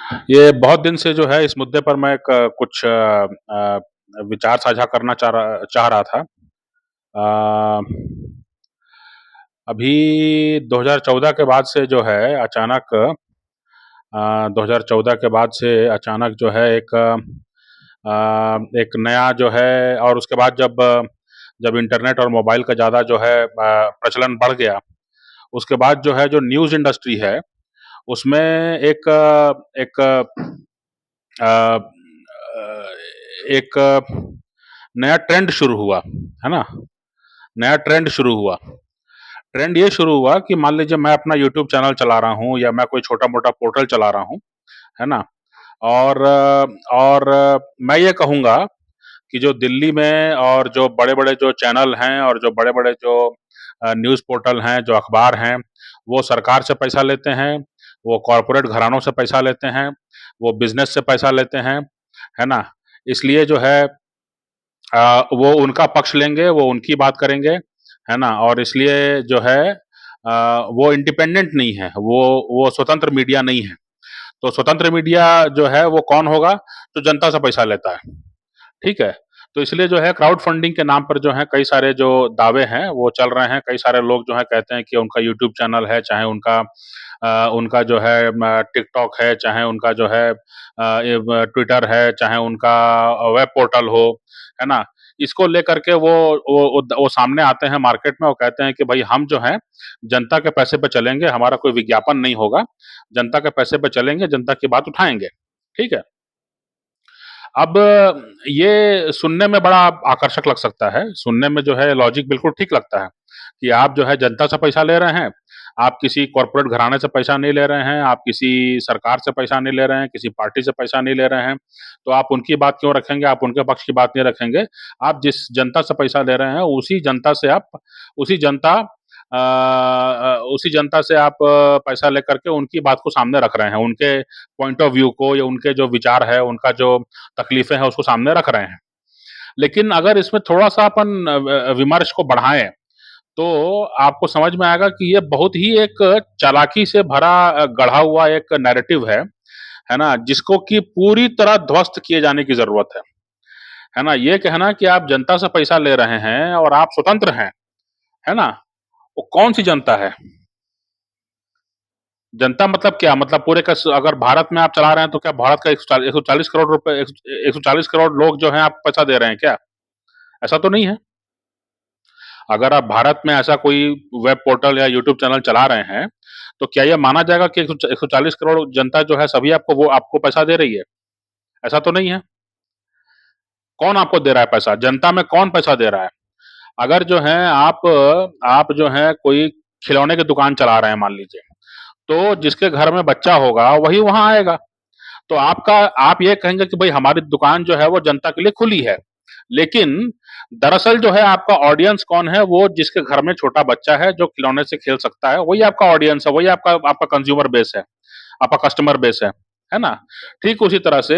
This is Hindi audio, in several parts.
ये बहुत दिन से जो है इस मुद्दे पर मैं कुछ विचार साझा करना चाह रहा था। अ, अभी 2014 के बाद से जो है अचानक 2014 के बाद से अचानक जो है एक नया जो है और उसके बाद जब जब इंटरनेट और मोबाइल का ज़्यादा जो है प्रचलन बढ़ गया, उसके बाद जो है जो न्यूज़ इंडस्ट्री है, उसमें एक अ, एक नया ट्रेंड शुरू हुआ, है ना? नया ट्रेंड शुरू हुआ। ट्रेंड ये शुरू हुआ कि मान लीजिए मैं अपना यूट्यूब चैनल चला रहा हूँ या मैं कोई छोटा-मोटा पोर्टल चला रहा हूँ, है ना? और मैं ये कहूँगा कि जो दिल्ली में और जो बड़े-बड़े जो चैनल हैं और जो बड़े-बड़े जो न्यूज़ पोर्टल हैं, जो अखबार हैं, वो सरकार से पैसा लेते हैं, वो कॉर्पोरेट घरानों से पैसा लेते हैं, वो बिज़नेस से पैसा लेते हैं, है ना? इसलिए जो है वो उनका पक्ष लेंगे, वो उनकी बात करेंगे, है ना? और इसलिए जो है वो इंडिपेंडेंट नहीं है, वो स्वतंत्र मीडिया नहीं है। तो स्वतंत्र मीडिया जो है वो कौन होगा? जो जनता से पैसा लेता है, ठीक है? तो इसलिए जो है क्राउड फंडिंग के नाम पर जो है कई सारे जो दावे हैं वो चल रहे हैं। कई सारे लोग जो है कहते हैं कि उनका यूट्यूब चैनल है, चाहे उनका जो है टिकटॉक है, चाहे उनका जो है ये ट्विटर है, चाहे उनका वेब पोर्टल हो, है ना? इसको लेकर के वो सामने आते हैं मार्केट में और कहते हैं कि भई हम जो हैं जनता के पैसे पे चलेंगे, हमारा कोई विज्ञापन नहीं होगा, जनता के पैसे पे चलेंगे, जनता की बात उठाएँगे, ठीक है? अब ये सुनने में बड़ा आकर्षक लग सकता है, सुनने में जो है लॉजिक बिल्कुल ठीक लगता है, कि आप जो है जनता से पैसा ले रहे हैं, आप किसी कॉर्पोरेट घराने से पैसा नहीं ले रहे हैं, आप किसी सरकार से पैसा नहीं ले रहे हैं, किसी पार्टी से पैसा नहीं ले रहे हैं, तो आप उनकी बात क्यों रखेंगे, आप उनके पक्ष की बात नहीं रखेंगे। आप जिस जनता से पैसा ले रहे हैं, उसी जनता उसी जनता से आप पैसा लेकर के उनकी बात को सामने रख रहे हैं, उनके पॉइंट ऑफ व्यू को या उनके जो विचार है, उनका जो तकलीफ़ें हैं, उसको सामने रख रहे हैं। लेकिन अगर इसमें थोड़ा-सा अपन विमर्श को बढ़ाएँ, तो आपको समझ में आएगा कि ये बहुत ही एक चालाकी से भरा गढ़ा हुआ एक नैरेटिव है ना? जिसको कि पूरी तरह ध्वस्त किए जाने की ज़रूरत है ना? ये कहना कि आप जनता से पैसा ले रहे हैं और आप स्वतंत्र हैं, है ना? वो कौन-सी जनता है? जनता मतलब क्या? मतलब पूरे का स अगर भारत में आप चला रहे हैं, तो क्या भारत का 140 करोड़ रुपए 140 करोड़ लोग जो हैं, आपको पैसा दे रहे हैं क्या? ऐसा तो नहीं है। अगर आप भारत में ऐसा कोई वेब पोर्टल या यूट्यूब चैनल चला रहे हैं, तो क्या ये माना जाएगा कि 140 करोड़ जनता जो है सभी आपको पैसा दे रही है? ऐसा तो नहीं है। कौन आपको दे रहा है पैसा? जनता में कौन पैसा दे रहा है? अगर जो है आप जो है कोई खिलौने की दुकान चला रहे हैं मान लीजिए, तो जिसके घर में बच्चा होगा वही वहाँ आएगा। तो आप ये कहेंगे कि भई हमारी दुकान जो है वो जनता के लिए खुली है। लेकिन दरअसल जो है आपका ऑडियंस कौन है? वो जिसके घर में छोटा बच्चा है जो खिलौने से खेल सकता है, वही आपका ऑडियंस है, वही आपका आपका कंज्यूमर बेस आपका कस्टमर बेस है ना? ठीक उसी तरह से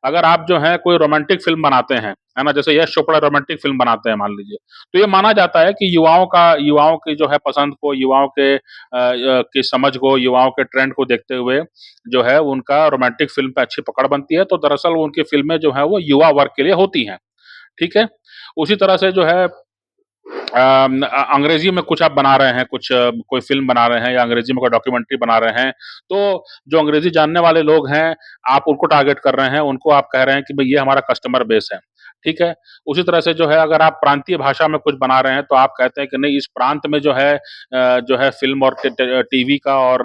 अगर आप जो है कोई रोमांटिक फ़िल्म बनाते हैं, है ना? जैसे यश चोपड़ा रोमांटिक फ़िल्म बनाते हैं मान लीजिए, तो ये माना जाता है कि युवाओं की जो है पसंद को, युवाओं की समझ को, युवाओं के ट्रेंड को देखते हुए जो है उनका रोमांटिक फ़िल्म पे अच्छी पकड़ बनती है, तो दरअसल उनकी फ़िल्में जो हैं वो युवा वर्ग के लिए होती हैं, ठीक है? उसी तरह से जो है अंग्रेजी में कुछ आप बना रहे हैं, कोई फ़िल्म बना रहे हैं या अंग्रेजी में कोई डॉक्यूमेंट्री बना रहे हैं, तो जो अंग्रेजी जानने वाले लोग हैं, आप उनको टारगेट कर रहे हैं, उनको आप कह रहे हैं कि भई ये हमारा कस्टमर बेस है, ठीक है? उसी तरह से जो है अगर आप प्रांतीय भाषा में कुछ बना रहे हैं, तो आप कहते हैं कि नहीं इस प्रांत में जो है फ़िल्म और टीवी का और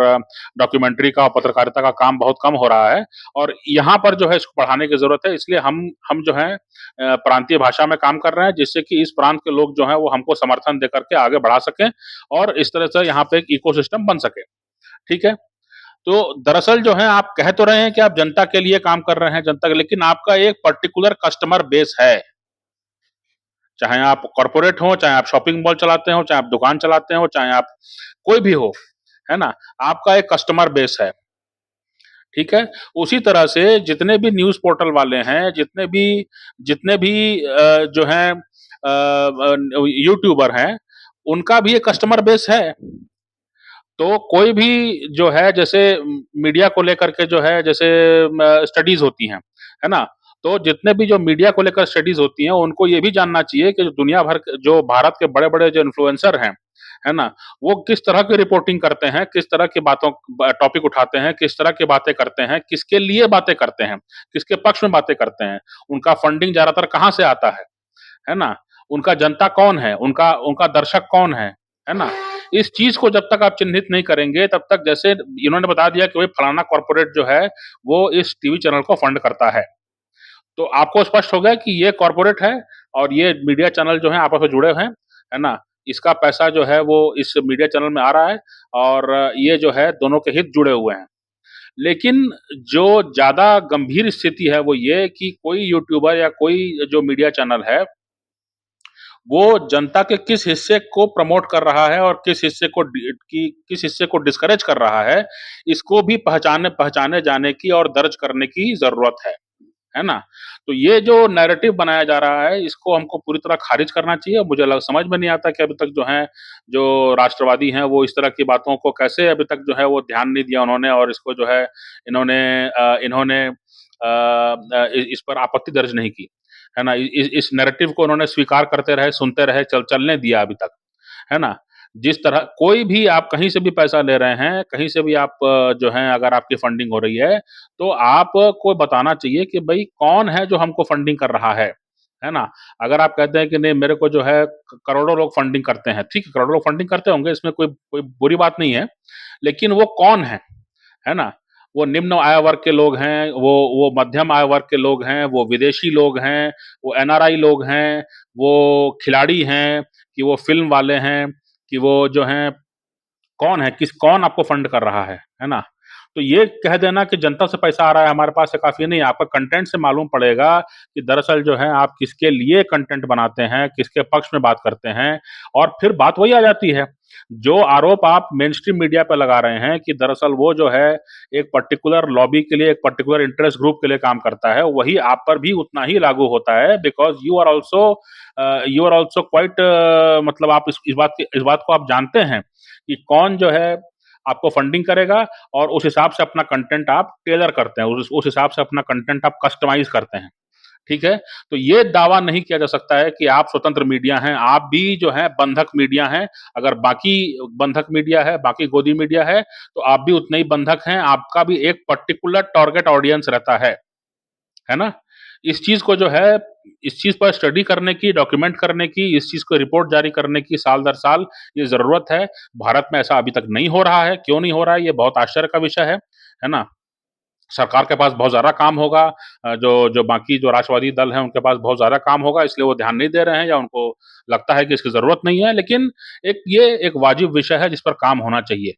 डॉक्यूमेंट्री का और पत्रकारिता का काम बहुत कम हो रहा है और यहाँ पर जो है इसको बढ़ाने की ज़रूरत है, इसलिए हम जो हैं प्रांतीय भाषा में काम कर रहे हैं जिससे कि इस प्रांत के लोग जो हैं वो हमको समर्थन देकर के आगे बढ़ा सकें और इस तरह से यहाँ पे एक इकोसिस्टम बन सके, ठीक है? तो दरअसल जो है आप कह तो रहे हैं कि आप जनता के लिए काम कर रहे हैं, जनता के लेकिन आपका एक पर्टिकुलर कस्टमर बेस है। चाहे आप कॉर्पोरेट हों, चाहे आप शॉपिंग मॉल चलाते हों, चाहे आप दुकान चलाते हों, चाहे आप कोई भी हो, है ना? आपका एक कस्टमर बेस है, ठीक है? उसी तरह से जितने भी न्यूज़ पोर्टल वाले हैं, जितने भी जो हैं यूट्यूबर हैं, उनका भी एक कस्टमर बेस है। तो कोई भी जो है जैसे मीडिया को लेकर के जो है जैसे स्टडीज़ होती हैं, है ना? तो जितने भी जो मीडिया को लेकर स्टडीज़ होती हैं, उनको ये भी जानना चाहिए कि जो दुनिया भर के जो भारत के बड़े-बड़े जो इन्फ्लुएंसर हैं, है ना? वो किस तरह की रिपोर्टिंग करते हैं, किस तरह की बातों ब टॉपिक उठाते हैं, किस तरह की बातें करते हैं, किसके लिए बातें करते हैं, किसके पक्ष में बातें करते हैं, उनका फंडिंग ज़्यादातर कहाँ से आता है ना? उनका जनता कौन है? उनका उनका दर्शक कौन है ना? इस चीज़ को जब तक आप चिन्हित नहीं करेंगे, तब तक जैसे इन्होंने बता दिया कि भई फलाना कॉर्पोरेट जो है, वो इस टीवी चैनल को फंड करता तो आपको स्पष्ट हो गया कि ये कॉर्पोरेट है और ये मीडिया चैनल जो हैं आपस में जुड़े हुए हैं, है ना? इसका पैसा जो है वो इस मीडिया चैनल में आ रहा है और ये जो है दोनों के हित जुड़े हुए हैं। लेकिन जो ज़्यादा गंभीर स्थिति है वो ये कि कोई यूट्यूबर या कोई जो मीडिया चैनल है वो जनता के किस हिस्से को प्रमोट कर रहा है और किस हिस्से को डिस्करेज कर रहा है, इसको भी पहचाने पहचाने जाने की और दर्ज करने की ज़रूरत है ना? तो ये जो नैरेटिव बनाया जा रहा है, इसको हमको पूरी तरह खारिज करना चाहिए। मुझे लग समझ में नहीं आता कि अभी तक जो हैं, जो राष्ट्रवादी हैं, वो इस तरह की बातों को कैसे अभी तक जो है वो ध्यान नहीं दिया उन्होंने और इसको जो है इन्होंने इस पर आपत्ति दर्ज नहीं की, है ना? इस नैरेटिव को उन्होंने स्वीकार करते रहे, सुनते रहे, चलने दिया अभी तक, है ना? जिस तरह कोई भी आप कहीं से भी पैसा ले रहे हैं, कहीं से भी आप जो है अगर आपकी फंडिंग हो रही है, तो आपको बताना चाहिए कि भई कौन है जो हमको फंडिंग कर रहा है ना? अगर आप कहते हैं कि नहीं मेरे को जो है करोड़ों लोग फंडिंग करते हैं, ठीक है, करोड़ों लोग फंडिंग करते होंगे इसमें कोई कोई बुरी बात नहीं है, लेकिन वो कौन है ना? वो निम्न आय वर्ग के लोग हैं, वो मध्यम आय वर्ग के लोग हैं, वो विदेशी लोग हैं, वो एनआरआई लोग हैं, वो खिलाड़ी हैं, कि वो फ़िल्म वाले हैं, कि वो जो हैं कौन आपको फंड कर रहा है ना? तो ये कह देना कि जनता से पैसा आ रहा है हमारे पास से काफ़ी नहीं, आपका कंटेंट से मालूम पड़ेगा कि दरअसल जो है आप किसके लिए कंटेंट बनाते हैं, किसके पक्ष में बात करते हैं और फिर बात वही आ जाती है। जो आरोप आप मेनस्ट्रीम मीडिया पे लगा रहे हैं कि दरअसल वो जो है एक पर्टिकुलर लॉबी के लिए, एक पर्टिकुलर इंटरेस्ट ग्रुप के लिए काम करता है, वही आप पर भी उतना ही लागू होता है because you are also quite मतलब आप इस बात को आप जानते हैं कि कौन जो है आपको फंडिंग करेगा और उस हिसाब से अपना कंटेंट आप टेलर करते हैं, उस हिसाब से अपना कंटेंट आप कस्टमाइज़ करते हैं, ठीक है? तो ये दावा नहीं किया जा सकता है कि आप स्वतंत्र मीडिया हैं, आप भी जो हैं बंधक मीडिया हैं। अगर बाकी बंधक मीडिया है, बाकी गोदी मीडिया है, तो आप भी उतने ही बंधक हैं, आपका भी एक पर्टिकुलर टारगेट ऑडियंस रहता है ना? इस चीज़ को जो है इस चीज़ पर स्टडी करने की, डॉक्यूमेंट करने की, इस चीज़ को रिपोर्ट जारी करने की साल दर साल ये ज़रूरत है। भारत में ऐसा अभी तक नहीं हो रहा है, क्यों नहीं हो रहा है ये बहुत आश्चर्य का विषय है ना? सरकार के पास बहुत ज़्यादा काम होगा जो जो बाकी जो राष्ट्रवादी दल हैं उनके पास बहुत ज़्यादा काम होगा इसलिए वो ध्यान नहीं दे रहे हैं या उनको लगता है कि इसकी ज़रूरत नहीं है, लेकिन एक वाजिब विषय है जिस पर काम होना चाहिए।